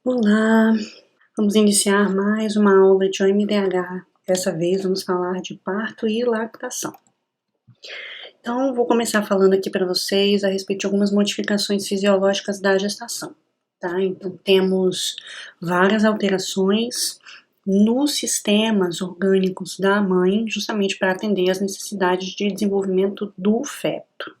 Olá, vamos iniciar mais uma aula de OMDH. Dessa vez vamos falar de parto e lactação. Então, vou começar falando aqui para vocês a respeito de algumas modificações fisiológicas da gestação, tá? Então, temos várias alterações nos sistemas orgânicos da mãe, justamente para atender às necessidades de desenvolvimento do feto.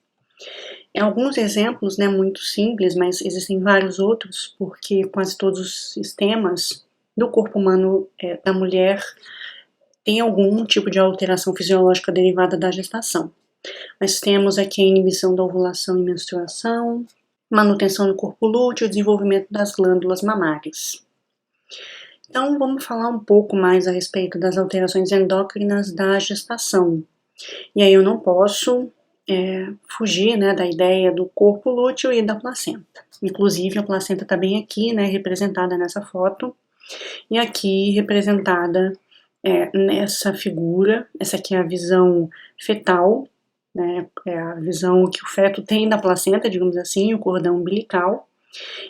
Alguns exemplos, muito simples, mas existem vários outros, porque quase todos os sistemas do corpo humano da mulher têm algum tipo de alteração fisiológica derivada da gestação. Mas temos aqui a inibição da ovulação e menstruação, manutenção do corpo lúteo, desenvolvimento das glândulas mamárias. Então, vamos falar um pouco mais a respeito das alterações endócrinas da gestação. E aí eu não posso fugir da ideia do corpo lúteo e da placenta. Inclusive a placenta está bem aqui, representada nessa foto, e aqui representada nessa figura. Essa aqui é a visão fetal, é a visão que o feto tem da placenta, digamos assim, o cordão umbilical,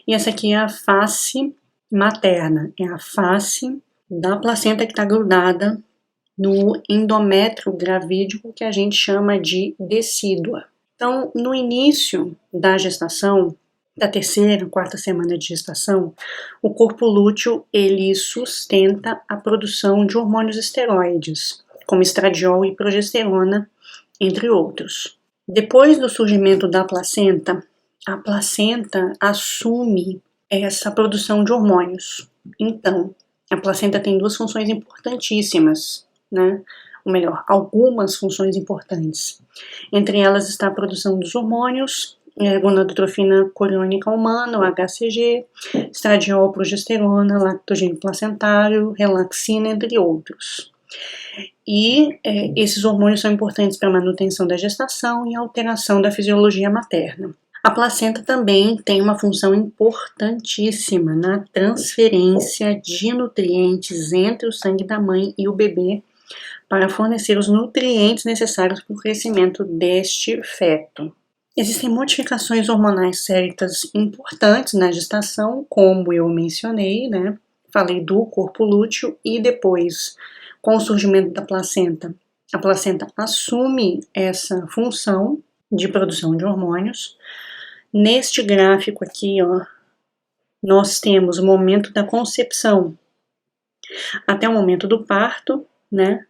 e essa aqui é a face materna, é a face da placenta que está grudada no endométrio gravídico, que a gente chama de decídua. Então, no início da gestação, da terceira, quarta semana de gestação, o corpo lúteo, ele sustenta a produção de hormônios esteroides, como estradiol e progesterona, entre outros. Depois do surgimento da placenta, a placenta assume essa produção de hormônios. Então, a placenta tem duas funções importantíssimas, ou melhor, algumas funções importantes. Entre elas está a produção dos hormônios, gonadotrofina coriônica humana, o HCG, estradiol, progesterona, lactogênio placentário, relaxina, entre outros. E esses hormônios são importantes para a manutenção da gestação e alteração da fisiologia materna. A placenta também tem uma função importantíssima na transferência de nutrientes entre o sangue da mãe e o bebê, para fornecer os nutrientes necessários para o crescimento deste feto. Existem modificações hormonais séritas importantes na gestação, como eu mencionei, falei do corpo lúteo, e depois, com o surgimento da placenta, a placenta assume essa função de produção de hormônios. Neste gráfico aqui, nós temos o momento da concepção até o momento do parto,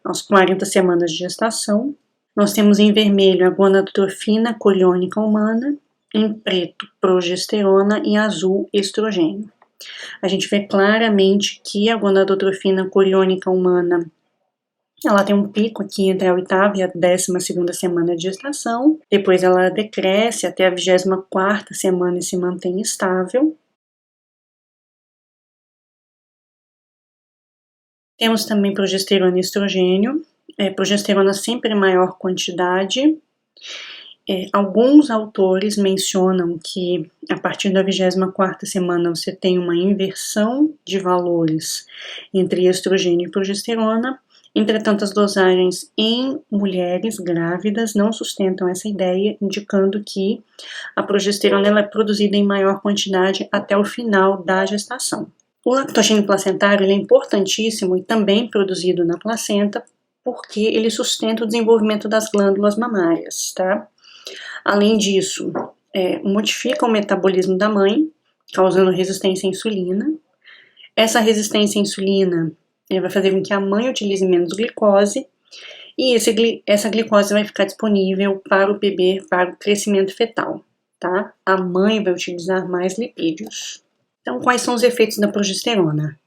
aos 40 semanas de gestação. Nós temos em vermelho a gonadotrofina coriônica humana, em preto progesterona e azul estrogênio. A gente vê claramente que a gonadotrofina coriônica humana, ela tem um pico aqui entre a 8ª e a 12ª semana de gestação, depois ela decresce até a 24ª semana e se mantém estável. Temos também progesterona e estrogênio, progesterona sempre em maior quantidade. Alguns autores mencionam que a partir da 24ª semana você tem uma inversão de valores entre estrogênio e progesterona. Entretanto, as dosagens em mulheres grávidas não sustentam essa ideia, indicando que a progesterona ela é produzida em maior quantidade até o final da gestação. O lactogênio placentário ele é importantíssimo e também produzido na placenta, porque ele sustenta o desenvolvimento das glândulas mamárias, tá? Além disso, modifica o metabolismo da mãe, causando resistência à insulina. Essa resistência à insulina vai fazer com que a mãe utilize menos glicose, e essa glicose vai ficar disponível para o bebê, para o crescimento fetal, tá? A mãe vai utilizar mais lipídios. Então, quais são os efeitos da progesterona?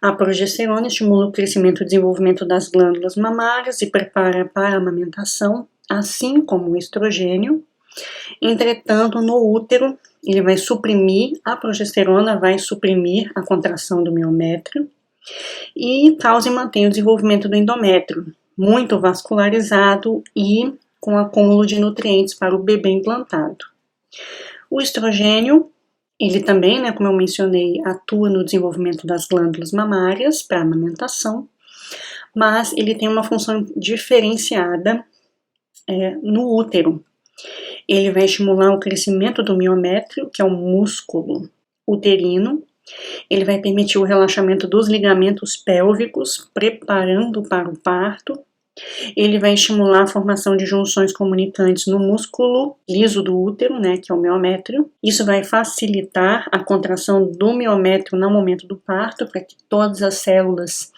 A progesterona estimula o crescimento e desenvolvimento das glândulas mamárias e prepara para a amamentação, assim como o estrogênio. Entretanto, no útero, ele vai suprimir, a progesterona vai suprimir a contração do miométrio e causa e mantém o desenvolvimento do endométrio, muito vascularizado e com acúmulo de nutrientes para o bebê implantado. O estrogênio, ele também, como eu mencionei, atua no desenvolvimento das glândulas mamárias para amamentação, mas ele tem uma função diferenciada no útero. Ele vai estimular o crescimento do miométrio, que é o músculo uterino, Ele vai permitir o relaxamento dos ligamentos pélvicos, preparando para o parto. Ele vai estimular a formação de junções comunicantes no músculo liso do útero, né, que é o miométrio. Isso vai facilitar a contração do miométrio no momento do parto, para que todas as células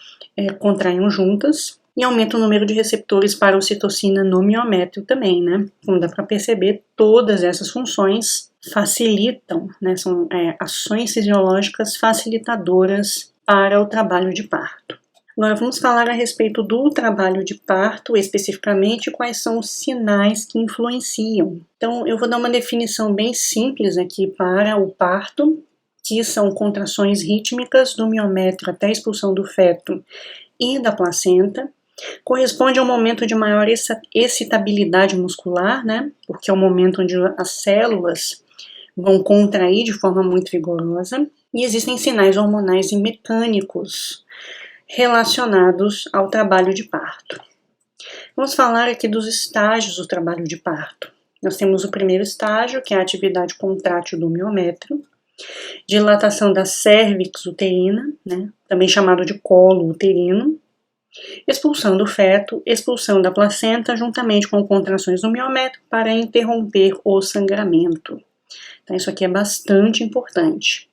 contraiam juntas. E aumenta o número de receptores para a ocitocina no miométrio também, né? Como dá para perceber, todas essas funções facilitam, né? São ações fisiológicas facilitadoras para o trabalho de parto. Agora vamos falar a respeito do trabalho de parto, especificamente quais são os sinais que influenciam. Então eu vou dar uma definição bem simples aqui para o parto, que são contrações rítmicas do miométrio até a expulsão do feto e da placenta. Corresponde ao momento de maior excitabilidade muscular, né? Porque é o momento onde as células vão contrair de forma muito vigorosa. E existem sinais hormonais e mecânicos relacionados ao trabalho de parto. Vamos falar aqui dos estágios do trabalho de parto. Nós temos o primeiro estágio, que é a atividade contrátil do miométrio, dilatação da cérvix uterina, né? Também chamado de colo uterino, expulsão do feto, expulsão da placenta, juntamente com contrações do miométrio para interromper o sangramento. Então, isso aqui é bastante importante.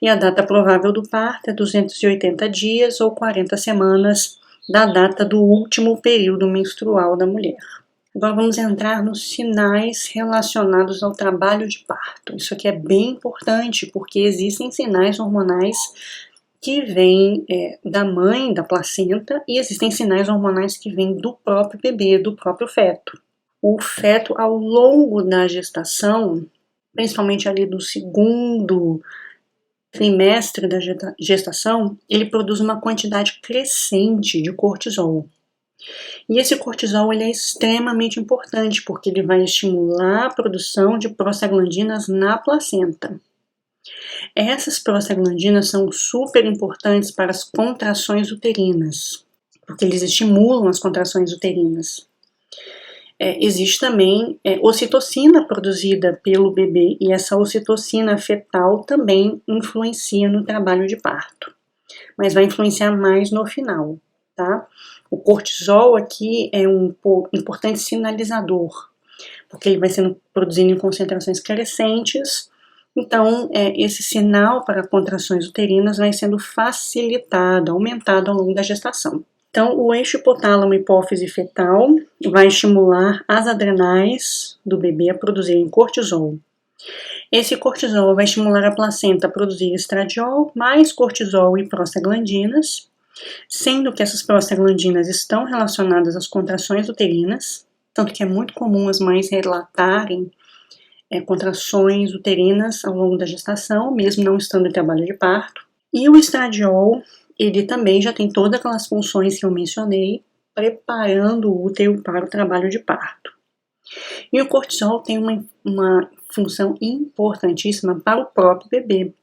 E a data provável do parto é 280 dias ou 40 semanas da data do último período menstrual da mulher. Agora vamos entrar nos sinais relacionados ao trabalho de parto. Isso aqui é bem importante, porque existem sinais hormonais que vêm da mãe, da placenta, e existem sinais hormonais que vêm do próprio bebê, do próprio feto. O feto, ao longo da gestação, principalmente ali do segundo trimestre da gestação, ele produz uma quantidade crescente de cortisol. E esse cortisol ele é extremamente importante, porque ele vai estimular a produção de prostaglandinas na placenta. Essas prostaglandinas são super importantes para as contrações uterinas, porque eles estimulam as contrações uterinas. Existe também ocitocina produzida pelo bebê, e essa ocitocina fetal também influencia no trabalho de parto, mas vai influenciar mais no final, tá? O cortisol aqui é um importante sinalizador, porque ele vai sendo produzido em concentrações crescentes. Então, esse sinal para contrações uterinas vai sendo facilitado, aumentado ao longo da gestação. Então, o eixo hipotálamo hipófise fetal vai estimular as adrenais do bebê a produzirem cortisol. Esse cortisol vai estimular a placenta a produzir estradiol, mais cortisol e prostaglandinas, sendo que essas prostaglandinas estão relacionadas às contrações uterinas, tanto que é muito comum as mães relatarem contrações uterinas ao longo da gestação, mesmo não estando em trabalho de parto. E o estradiol, ele também já tem todas aquelas funções que eu mencionei, preparando o útero para o trabalho de parto. E o cortisol tem uma função importantíssima para o próprio bebê,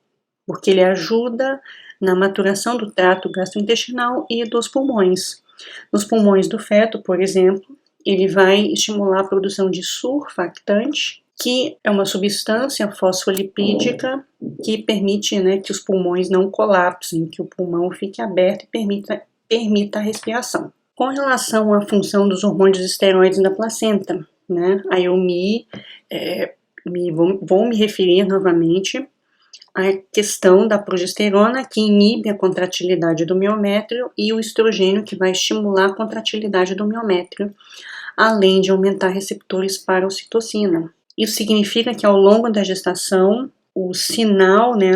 porque ele ajuda na maturação do trato gastrointestinal e dos pulmões. Nos pulmões do feto, por exemplo, ele vai estimular a produção de surfactante, que é uma substância fosfolipídica que permite, né, que os pulmões não colapsem, que o pulmão fique aberto e permita a respiração. Com relação à função dos hormônios esteroides na placenta, né, aí eu vou me referir novamente à questão da progesterona, que inibe a contratilidade do miométrio, e o estrogênio, que vai estimular a contratilidade do miométrio, além de aumentar receptores para a ocitocina. Isso significa que ao longo da gestação, o sinal, né,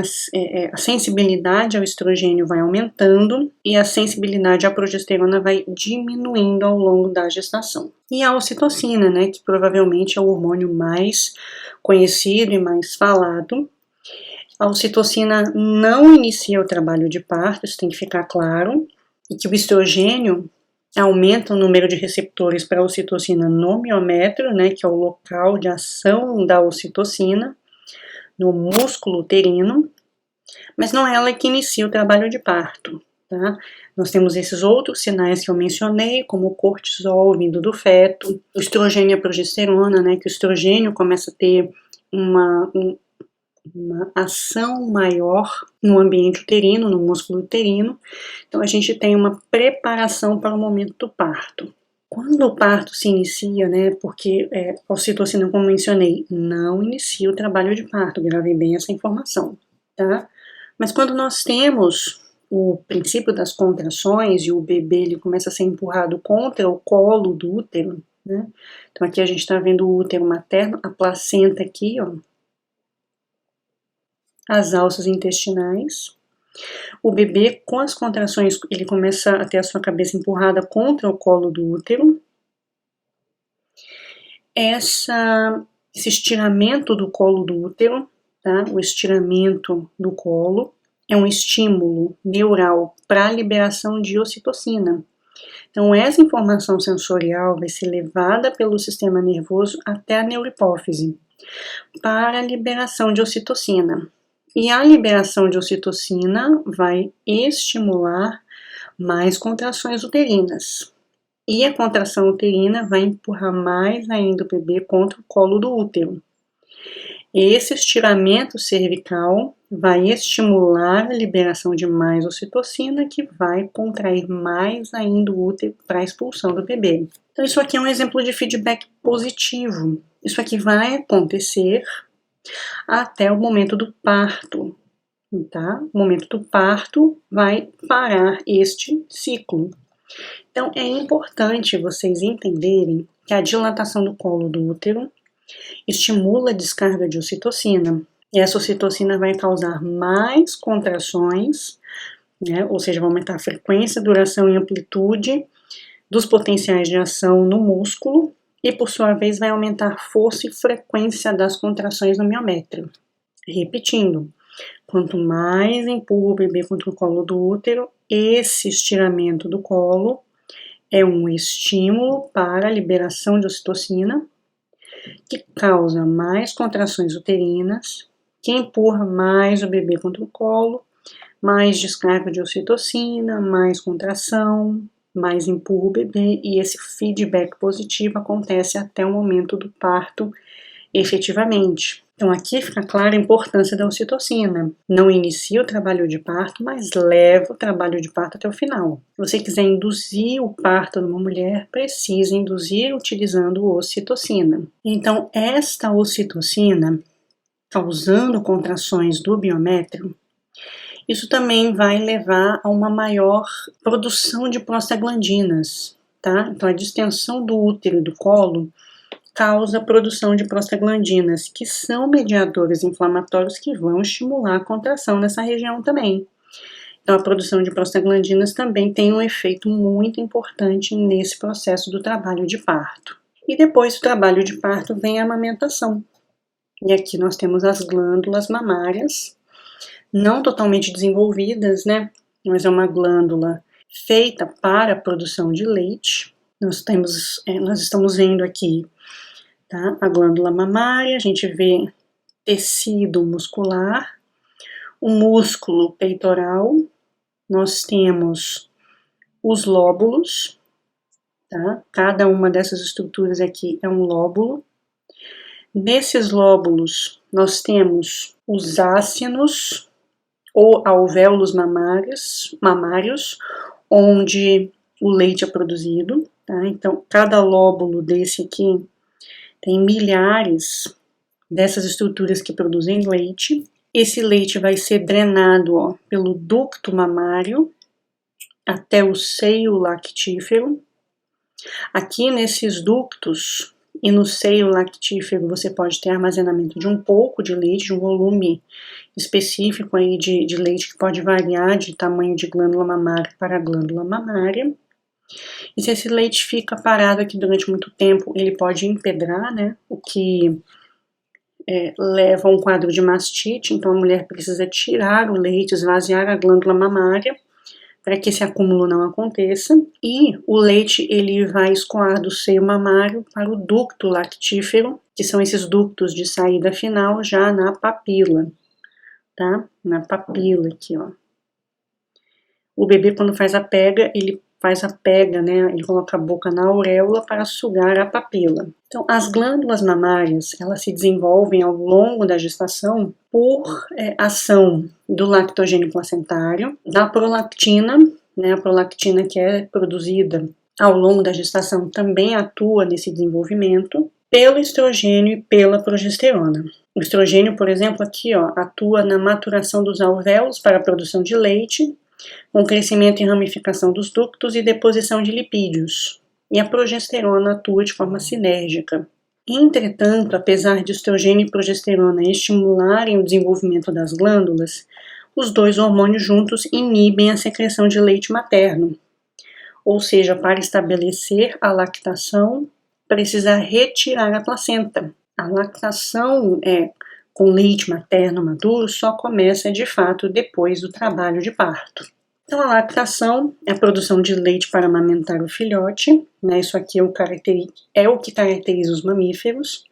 a sensibilidade ao estrogênio vai aumentando e a sensibilidade à progesterona vai diminuindo ao longo da gestação. E a ocitocina, né, que provavelmente é o hormônio mais conhecido e mais falado. A ocitocina não inicia o trabalho de parto, isso tem que ficar claro, e que o estrogênio aumenta o número de receptores para a ocitocina no miométrio, né, que é o local de ação da ocitocina, no músculo uterino, mas não é ela que inicia o trabalho de parto, tá? Nós temos esses outros sinais que eu mencionei, como o cortisol vindo do feto, o estrogênio e a progesterona, né, que o estrogênio começa a ter uma ação maior no ambiente uterino, no músculo uterino. Então a gente tem uma preparação para o momento do parto. Quando o parto se inicia, né, porque a ocitocina, como mencionei, não inicia o trabalho de parto, gravem bem essa informação, tá? Mas quando nós temos o princípio das contrações e o bebê ele começa a ser empurrado contra o colo do útero, né? Então aqui a gente está vendo o útero materno, a placenta aqui, ó, as alças intestinais. O bebê, com as contrações, ele começa a ter a sua cabeça empurrada contra o colo do útero. Esse estiramento do colo do útero, tá? O estiramento do colo é um estímulo neural para a liberação de ocitocina. Então, essa informação sensorial vai ser levada pelo sistema nervoso até a neurohipófise para a liberação de ocitocina. E a liberação de ocitocina vai estimular mais contrações uterinas. E a contração uterina vai empurrar mais ainda o bebê contra o colo do útero. Esse estiramento cervical vai estimular a liberação de mais ocitocina, que vai contrair mais ainda o útero para a expulsão do bebê. Então, isso aqui é um exemplo de feedback positivo. Isso aqui vai acontecer até o momento do parto, tá? O momento do parto vai parar este ciclo. Então, é importante vocês entenderem que a dilatação do colo do útero estimula a descarga de ocitocina, e essa ocitocina vai causar mais contrações, né? Ou seja, vai aumentar a frequência, duração e amplitude dos potenciais de ação no músculo, e por sua vez vai aumentar a força e frequência das contrações no miométrio. Repetindo, quanto mais empurra o bebê contra o colo do útero, esse estiramento do colo é um estímulo para a liberação de ocitocina, que causa mais contrações uterinas, que empurra mais o bebê contra o colo, mais descarga de ocitocina, mais contração, mais empurra o bebê, e esse feedback positivo acontece até o momento do parto efetivamente. Então aqui fica clara a importância da ocitocina. Não inicia o trabalho de parto, mas leva o trabalho de parto até o final. Se você quiser induzir o parto numa mulher, precisa induzir utilizando ocitocina. Então esta ocitocina, causando contrações do biométrio, isso também vai levar a uma maior produção de prostaglandinas, tá? Então a distensão do útero e do colo causa a produção de prostaglandinas, que são mediadores inflamatórios que vão estimular a contração nessa região também. Então, a produção de prostaglandinas também tem um efeito muito importante nesse processo do trabalho de parto. E depois do trabalho de parto vem a amamentação. E aqui nós temos as glândulas mamárias, não totalmente desenvolvidas, né? Mas é uma glândula feita para a produção de leite. Nós estamos vendo aqui, tá, a glândula mamária, a gente vê tecido muscular, o músculo peitoral, nós temos os lóbulos, tá? Cada uma dessas estruturas aqui é um lóbulo. Nesses lóbulos, nós temos os ácinos, ou alvéolos mamários, onde o leite é produzido, tá? Então, cada lóbulo desse aqui tem milhares dessas estruturas que produzem leite. Esse leite vai ser drenado, ó, pelo ducto mamário até o seio lactífero. Aqui nesses ductos e no seio lactífero você pode ter armazenamento de um pouco de leite, de um volume específico aí de leite que pode variar de tamanho de glândula mamária para glândula mamária. E se esse leite fica parado aqui durante muito tempo, ele pode empedrar, né, o que leva a um quadro de mastite. Então a mulher precisa tirar o leite, esvaziar a glândula mamária para que esse acúmulo não aconteça, e o leite ele vai escoar do seio mamário para o ducto lactífero, que são esses ductos de saída final já na papila, tá? Na papila aqui, ó. O bebê, quando faz a pega, ele faz a pega, né? Ele coloca a boca na auréola para sugar a papila. Então, as glândulas mamárias, elas se desenvolvem ao longo da gestação por ação do lactogênio placentário, da prolactina, né? A prolactina que é produzida ao longo da gestação também atua nesse desenvolvimento, pelo estrogênio e pela progesterona. O estrogênio, por exemplo, aqui atua na maturação dos alvéolos para a produção de leite, com crescimento e ramificação dos ductos e deposição de lipídios. E a progesterona atua de forma sinérgica. Entretanto, apesar de estrogênio e progesterona estimularem o desenvolvimento das glândulas, os dois hormônios juntos inibem a secreção de leite materno. Ou seja, para estabelecer a lactação, precisa retirar a placenta. A lactação com leite materno maduro só começa de fato depois do trabalho de parto. Então, a lactação é a produção de leite para amamentar o filhote, né? Isso aqui é o que caracteriza os mamíferos.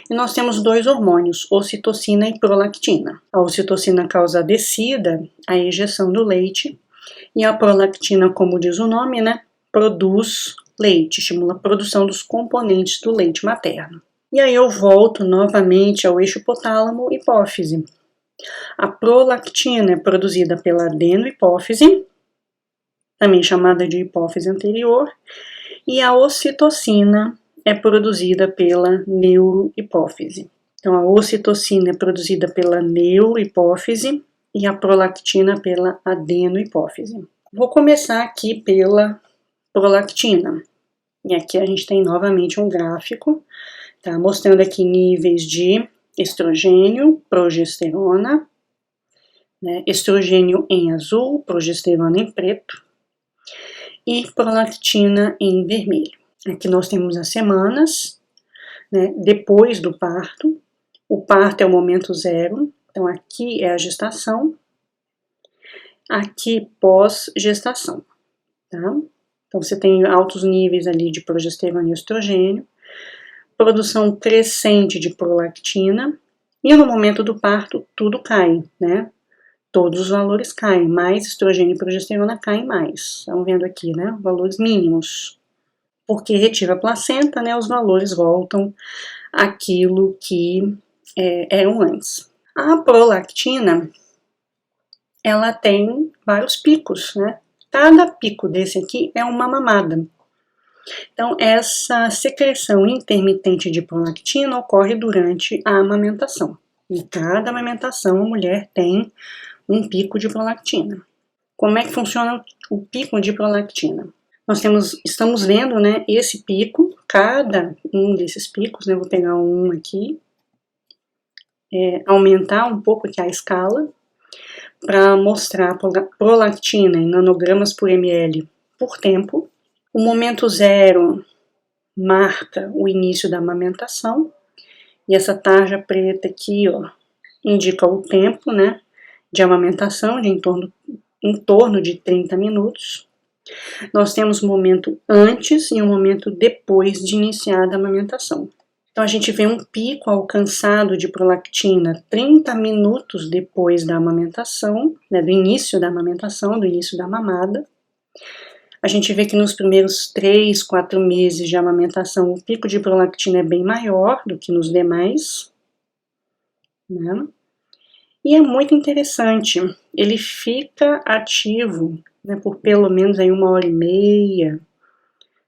E nós temos dois hormônios, ocitocina e prolactina. A ocitocina causa a descida, a ejeção do leite, e a prolactina, como diz o nome, né, produz leite, estimula a produção dos componentes do leite materno. E aí eu volto novamente ao eixo hipotálamo-hipófise. A prolactina é produzida pela adenohipófise, também chamada de hipófise anterior, e a ocitocina é produzida pela neurohipófise. Então, a ocitocina é produzida pela neurohipófise e a prolactina pela adenohipófise. Vou começar aqui pela prolactina. E aqui a gente tem novamente um gráfico, tá? Mostrando aqui níveis de estrogênio, progesterona, né? Estrogênio em azul, progesterona em preto e prolactina em vermelho. Aqui nós temos as semanas, né, depois do parto. O parto é o momento zero, então aqui é a gestação, aqui pós-gestação, tá? Então você tem altos níveis ali de progesterona e estrogênio, produção crescente de prolactina, e no momento do parto tudo cai, né? Todos os valores caem, mais estrogênio e progesterona caem mais. Estão vendo aqui, né? Valores mínimos. Porque retira a placenta, né? Os valores voltam àquilo que eram antes. A prolactina, ela tem vários picos, né? Cada pico desse aqui é uma mamada. Então, essa secreção intermitente de prolactina ocorre durante a amamentação. Em cada amamentação, a mulher tem um pico de prolactina. Como é que funciona o pico de prolactina? Nós estamos vendo, né, esse pico, cada um desses picos, né, vou pegar um aqui, aumentar um pouco aqui a escala, para mostrar a prolactina em nanogramas por ml por tempo. O momento zero marca o início da amamentação, e essa tarja preta aqui, indica o tempo, né, de amamentação, de em torno de 30 minutos. Nós temos um momento antes e um momento depois de iniciar a amamentação. Então, a gente vê um pico alcançado de prolactina 30 minutos depois da amamentação, né, do início da amamentação, do início da mamada. A gente vê que nos primeiros 3, 4 meses de amamentação, o pico de prolactina é bem maior do que nos demais, né? E é muito interessante, ele fica ativo, né, por pelo menos aí 1h30,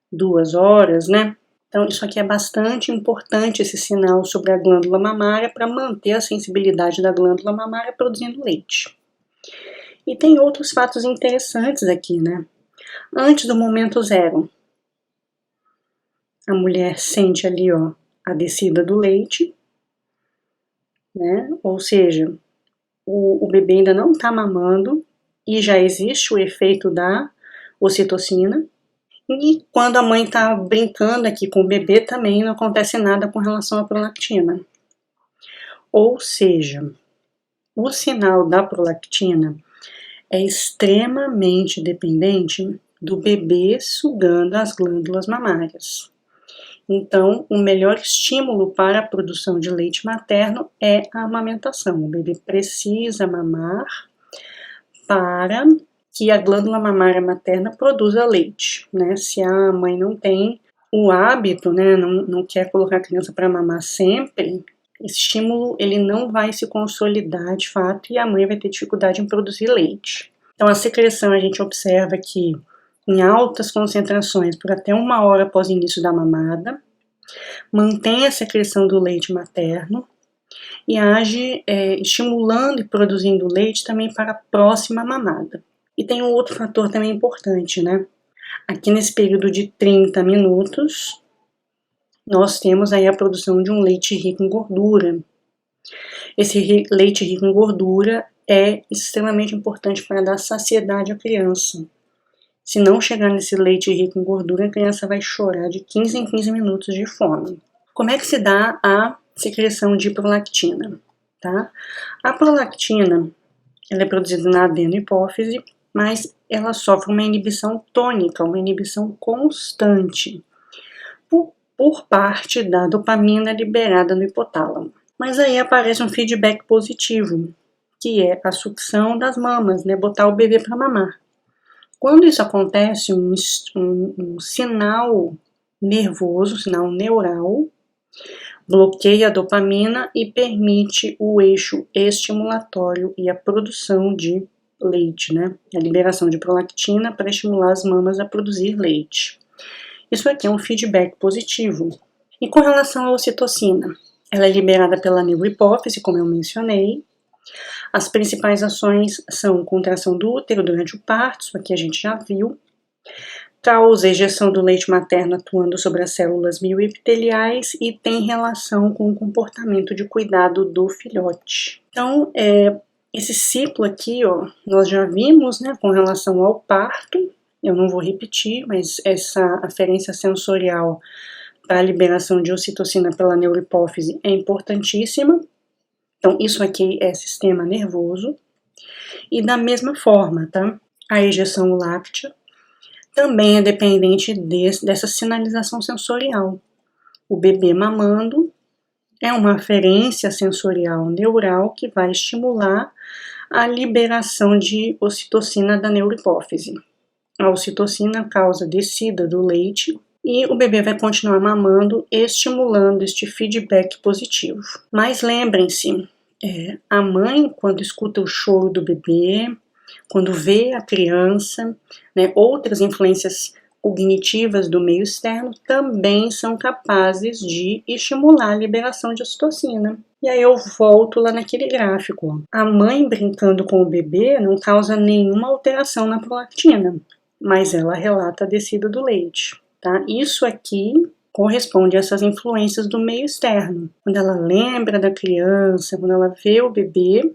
2 horas, né? Então, isso aqui é bastante importante, esse sinal sobre a glândula mamária, para manter a sensibilidade da glândula mamária produzindo leite. E tem outros fatos interessantes aqui, né? Antes do momento zero, a mulher sente ali, a descida do leite, né? Ou seja, o bebê ainda não está mamando e já existe o efeito da ocitocina. E quando a mãe está brincando aqui com o bebê, também não acontece nada com relação à prolactina. Ou seja, o sinal da prolactina é extremamente dependente do bebê sugando as glândulas mamárias. Então, o melhor estímulo para a produção de leite materno é a amamentação. O bebê precisa mamar para que a glândula mamária materna produza leite, né? Se a mãe não tem o hábito, né, não quer colocar a criança para mamar sempre, esse estímulo ele não vai se consolidar de fato e a mãe vai ter dificuldade em produzir leite. Então a secreção a gente observa que em altas concentrações por até 1 hora após o início da mamada, mantém a secreção do leite materno e age estimulando e produzindo leite também para a próxima mamada. E tem um outro fator também importante, né? Aqui nesse período de 30 minutos, nós temos aí a produção de um leite rico em gordura. Esse leite rico em gordura é extremamente importante para dar saciedade à criança. Se não chegar nesse leite rico em gordura, a criança vai chorar de 15 em 15 minutos de fome. Como é que se dá a secreção de prolactina? Tá? A prolactina ela é produzida na adenohipófise, mas ela sofre uma inibição tônica, uma inibição constante, por parte da dopamina liberada no hipotálamo. Mas aí aparece um feedback positivo, que é a sucção das mamas, né? Botar o bebê para mamar. Quando isso acontece, um sinal nervoso, um sinal neural, bloqueia a dopamina e permite o eixo estimulatório e a produção de leite, né? A liberação de prolactina para estimular as mamas a produzir leite. Isso aqui é um feedback positivo. E com relação à ocitocina, ela é liberada pela neurohipófise, como eu mencionei. As principais ações são contração do útero durante o parto, isso aqui a gente já viu. Causa ejeção do leite materno atuando sobre as células mioepiteliais e tem relação com o comportamento de cuidado do filhote. Então, esse ciclo aqui, ó, nós já vimos, né, com relação ao parto. Eu não vou repetir, mas essa aferência sensorial para a liberação de ocitocina pela neurohipófise é importantíssima. Então, isso aqui é sistema nervoso. E da mesma forma, tá? A ejeção láctea também é dependente dessa sinalização sensorial. O bebê mamando é uma aferência sensorial neural que vai estimular a liberação de ocitocina da neurohipófise. A ocitocina causa descida do leite e o bebê vai continuar mamando, estimulando este feedback positivo. Mas lembrem-se, a mãe, quando escuta o choro do bebê, quando vê a criança, né, outras influências cognitivas do meio externo também são capazes de estimular a liberação de ocitocina. E aí eu volto lá naquele gráfico. Ó. A mãe brincando com o bebê não causa nenhuma alteração na prolactina, mas ela relata a descida do leite. Tá? Isso aqui corresponde a essas influências do meio externo. Quando ela lembra da criança, quando ela vê o bebê,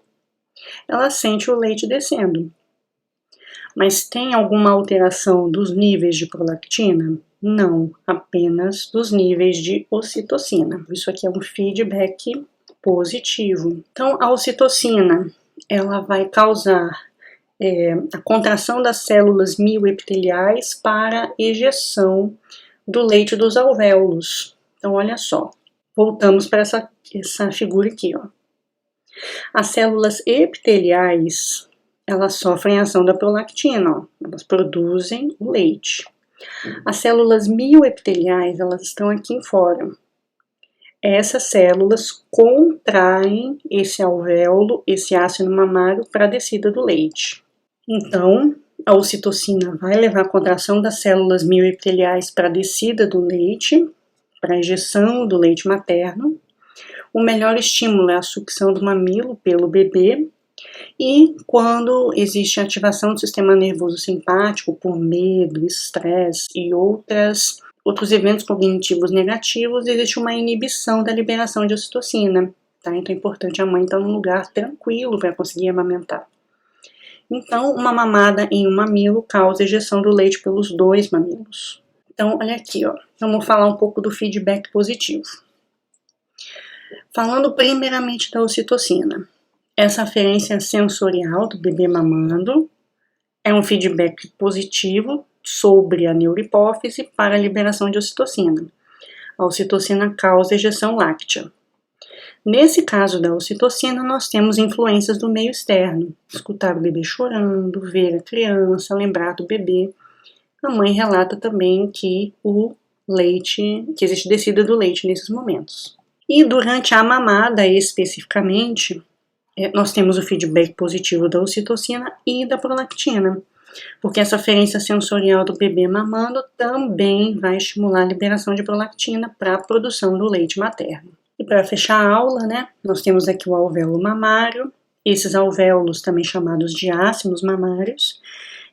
ela sente o leite descendo. Mas tem alguma alteração dos níveis de prolactina? Não, apenas dos níveis de ocitocina. Isso aqui é um feedback positivo. Então, a ocitocina, ela vai causar a contração das células mioepiteliais para ejeção do leite dos alvéolos. Então, olha só, voltamos para essa figura aqui, ó. As células epiteliais, elas sofrem a ação da prolactina, ó. Elas produzem o leite. As células mioepiteliais, elas estão aqui fora. Essas células contraem esse alvéolo, esse ácido mamário, para a descida do leite. Então, a ocitocina vai levar a contração das células mioepiteliais para a descida do leite, para a ejeção do leite materno. O melhor estímulo é a sucção do mamilo pelo bebê. E quando existe ativação do sistema nervoso simpático por medo, estresse e outros eventos cognitivos negativos, existe uma inibição da liberação de ocitocina. Tá? Então é importante a mãe estar num lugar tranquilo para conseguir amamentar. Então, uma mamada em um mamilo causa ejeção do leite pelos 2 mamilos. Então, olha aqui, ó. Vamos falar um pouco do feedback positivo. Falando primeiramente da ocitocina. Essa aferência sensorial do bebê mamando é um feedback positivo sobre a neurohipófise para a liberação de ocitocina. A ocitocina causa ejeção láctea. Nesse caso da ocitocina, nós temos influências do meio externo. Escutar o bebê chorando, ver a criança, lembrar do bebê. A mãe relata também que que existe descida do leite nesses momentos. E durante a mamada, especificamente, nós temos o feedback positivo da ocitocina e da prolactina, porque essa aferência sensorial do bebê mamando também vai estimular a liberação de prolactina para a produção do leite materno. E para fechar a aula, né, nós temos aqui o alvéolo mamário. Esses alvéolos, também chamados de ácimos mamários,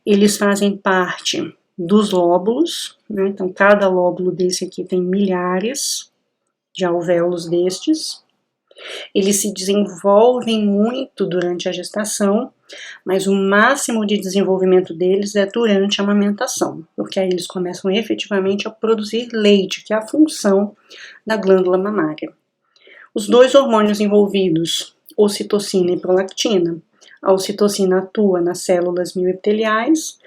eles fazem parte dos lóbulos, né, então cada lóbulo desse aqui tem milhares de alvéolos destes. Eles se desenvolvem muito durante a gestação, mas o máximo de desenvolvimento deles é durante a amamentação, porque aí eles começam efetivamente a produzir leite, que é a função da glândula mamária. Os dois hormônios envolvidos, ocitocina e prolactina. A ocitocina atua nas células mioepiteliais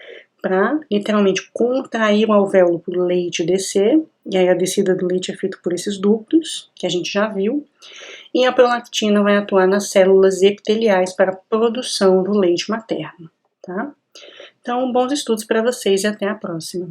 para literalmente contrair o alvéolo para o leite descer, e aí a descida do leite é feita por esses ductos, que a gente já viu, e a prolactina vai atuar nas células epiteliais para a produção do leite materno, tá? Então, bons estudos para vocês e até a próxima.